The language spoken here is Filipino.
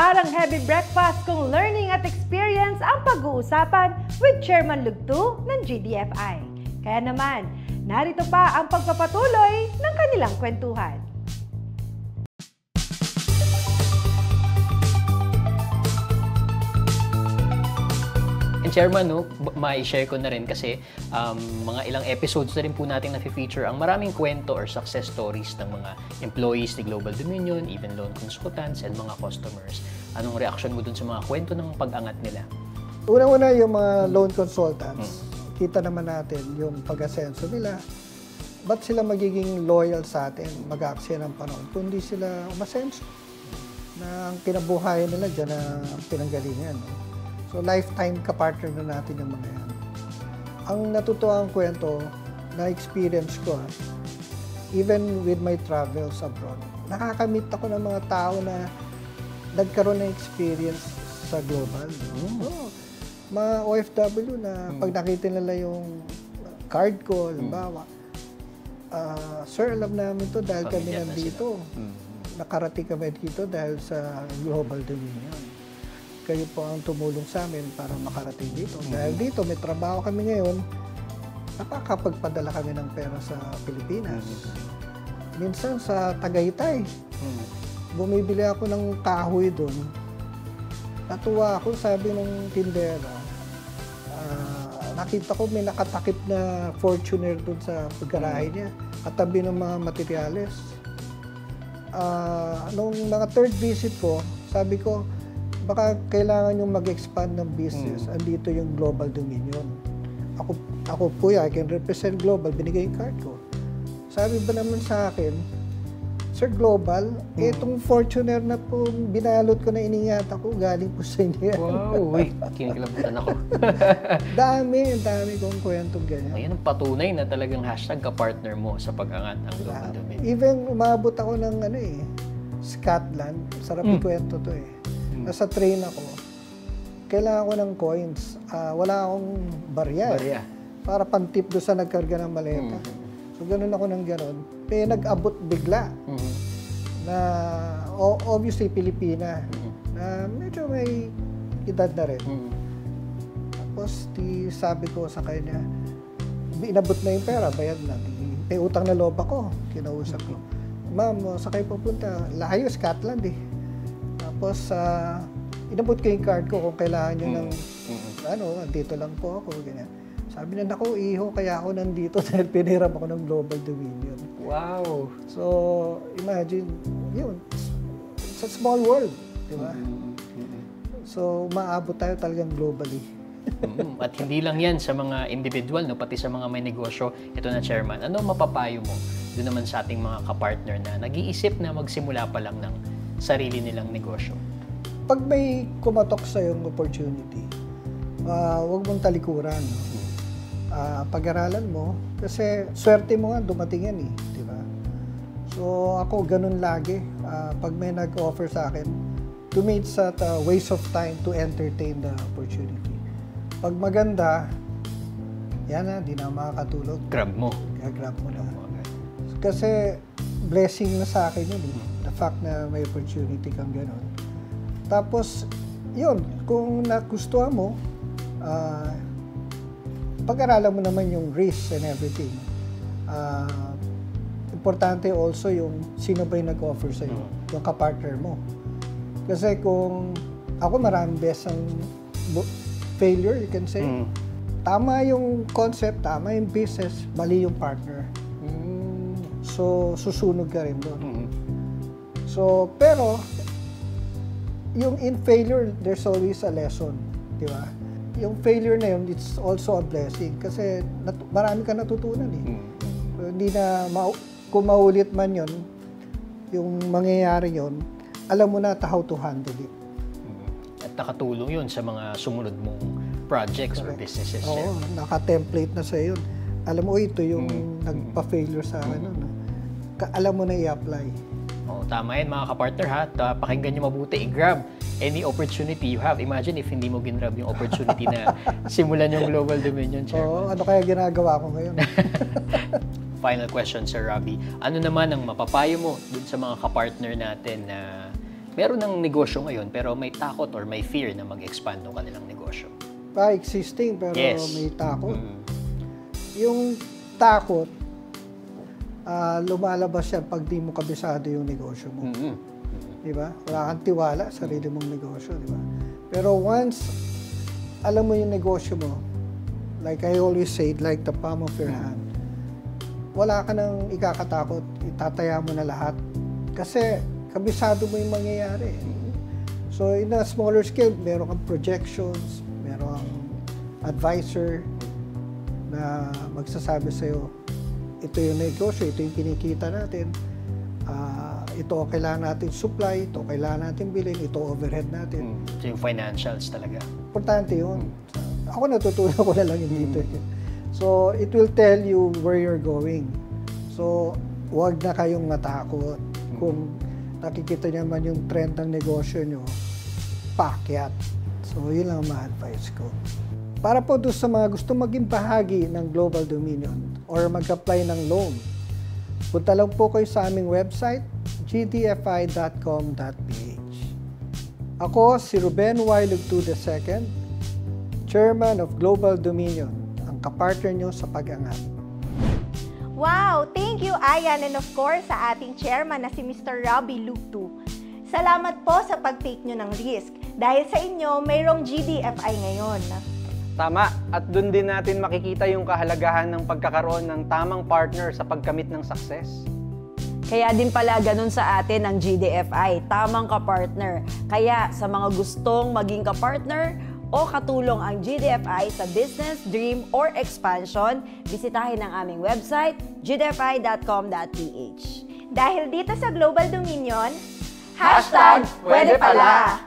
Parang heavy breakfast kung learning at experience ang pag-uusapan with Chairman Lugto ng GDFI. Kaya naman, narito pa ang pagpapatuloy ng kanilang kwentuhan. Chairman, no, ma-share ko na rin kasi mga ilang episodes na rin po natin na-feature ang maraming kwento or success stories ng mga employees ni Global Dominion, even loan consultants and mga customers. Anong reaction mo dun sa mga kwento ng pag-angat nila? Una-una yung mga loan consultants, kita naman natin yung pag-asenso nila. Ba't sila magiging loyal sa atin, mag-aaksaya ng panahon, kundi sila umasenso na ang kinabuhayan nila dyan na pinanggalingan. No? So, lifetime kapartner na natin yung mga yan. Ang natutuwa ang kwento na experience ko, even with my travels abroad, nakakamit ako ng mga tao na nagkaroon ng experience sa global. Mga OFW na pag nakita nila yung card ko, halimbawa, sir, alam namin to dahil kami nandito. Nakarating kami dito dahil sa Global Dominion. Kayo po ang tumulong sa amin para makarating dito. Dahil dito, may trabaho kami ngayon, nakakapagpadala kami ng pera sa Pilipinas. Minsan sa Tagaytay, bumibili ako ng kahoy doon. Natuwa ako, sabi ng tindera, nakita ko may nakatakip na Fortuner doon sa garahe niya, katabi ng mga materyales. Nung mga third visit ko, sabi ko, baka kailangan yung mag-expand ng business. Andito yung Global Dominion. Ako po, I can represent Global. Binigay yung card ko. Sabi ba naman sa akin, Sir Global, itong Fortuner na po binalot ko na iningatan ko, galing po sa inyo. Wow, uy, kinikilabutan ako. dami kong kwentong ganyan. Ayan ang patunay na talagang hashtag ka-partner mo sa pag-angat ng Global Dominion. Even umabot ako ng Scotland. Sarap yung kwento to Nasa train ako. Kailangan ko ng coins. Wala akong barya. Para pantip doon sa nagkarga ng maleta. So, ganun ako ng ganun. May nag-abot bigla. Na, obviously, Pilipina. Na medyo may edad na rin. Tapos, sabi ko sa kanya, inabot na yung pera, bayad na. May utang na loob ako. Kinausap ko. Ma'am, sa kayo pupunta? Layo, Scotland Tapos, inabot ko yung card ko kung kailangan nyo ng, dito lang po ako, ganyan. Sabi na, naku, iho, kaya ako nandito dahil piniram ako ng Global Dominion. Wow! So, imagine, yun, it's a small world, di ba? So, maabot tayo talagang globally. At hindi lang yan sa mga individual, no, pati sa mga may negosyo. Ito na, Chairman, ano mapapayo mo doon naman sa ating mga kapartner na nag-iisip na magsimula pa lang ng sarili nilang negosyo? Pag may kumatok sa yung opportunity, huwag mong talikuran. Pag-aralan mo, kasi swerte mo nga, dumating yan di ba? So ako, ganun lagi. Pag may nag-offer sa akin, to me it's a waste of time to entertain the opportunity. Pag maganda, yan di na makakatulog. Grab mo. Grab mo na. Kasi blessing na sa akin yun the fact na may opportunity kang gano'n. Tapos, yun, kung nagustuhan mo, pag-aralan mo naman yung risks and everything. Importante also yung sino ba yung nag-offer sa'yo, yung kapartner mo. Kasi kung ako maraming beses ang failure, you can say, tama yung concept, tama yung business, mali yung partner. So, susunog ka rin doon. So, pero, yung in failure, there's always a lesson, di ba? Yung failure na yun, it's also a blessing kasi marami ka natutunan Hindi na, kung maulit man yun, yung mangyayari yun, alam mo na how to handle it. At nakatulong yun sa mga sumunod mong projects or businesses. Oo, naka-template na sa'yo yun. Alam mo, ito yung nagpa-failure sa akin. Alam mo na i-apply. Tama yan mga kapartner ha. Pakinggan nyo mabuti. I-grab any opportunity you have. Imagine if hindi mo ginrab yung opportunity na simulan yung Global Dominion, Chairman. Ano kaya ginagawa ko ngayon? Final question, Sir Robbie. Ano naman ang mapapayo mo dun sa mga kapartner natin na meron ng negosyo ngayon pero may takot or may fear na mag-expand ng kanilang negosyo. Existing pero Yes. may takot. Yung takot, lumalabas yan pag di mo kabisado yung negosyo mo. Di ba? Wala kang tiwala sa sarili mong negosyo, di ba? Pero once alam mo yung negosyo mo, like I always say, like the palm of your hand, wala ka nang ikakatakot, itataya mo na lahat. Kasi kabisado mo yung mangyayari. So in a smaller scale, meron kang projections, meron kang advisor na magsasabi sa'yo, ito yung negosyo, ito yung kinikita natin, ito kailangan natin supply, ito kailangan natin bilhin, ito overhead natin. So yung financials talaga. Importante yun. Ako natutunan ko na lang yun dito. So, it will tell you where you're going. So, huwag na kayong matakot. Kung nakikita naman yung trend ng negosyo nyo, paakyat. So, yun lang ang ma-advise ko. Para po doon sa mga gusto maging bahagi ng Global Dominion or mag-apply ng loan, punta lang po kayo sa aming website, gdfi.com.ph. Ako, si Ruben Y. Lugtu II, Chairman of Global Dominion, ang kapartner nyo sa pag-angat. Wow! Thank you, Ayan, and of course, sa ating chairman na si Mr. Robbie Lugtu. Salamat po sa pag-take nyo ng risk. Dahil sa inyo, mayroong GDFI ngayon. Tama, at doon din natin makikita yung kahalagahan ng pagkakaroon ng tamang partner sa pagkamit ng success. Kaya din pala ganun sa atin ang GDFI, tamang kapartner. Kaya sa mga gustong maging kapartner o katulong ang GDFI sa business, dream, or expansion, bisitahin ang aming website, gdfi.com.ph. Dahil dito sa Global Dominion, #pwede pala!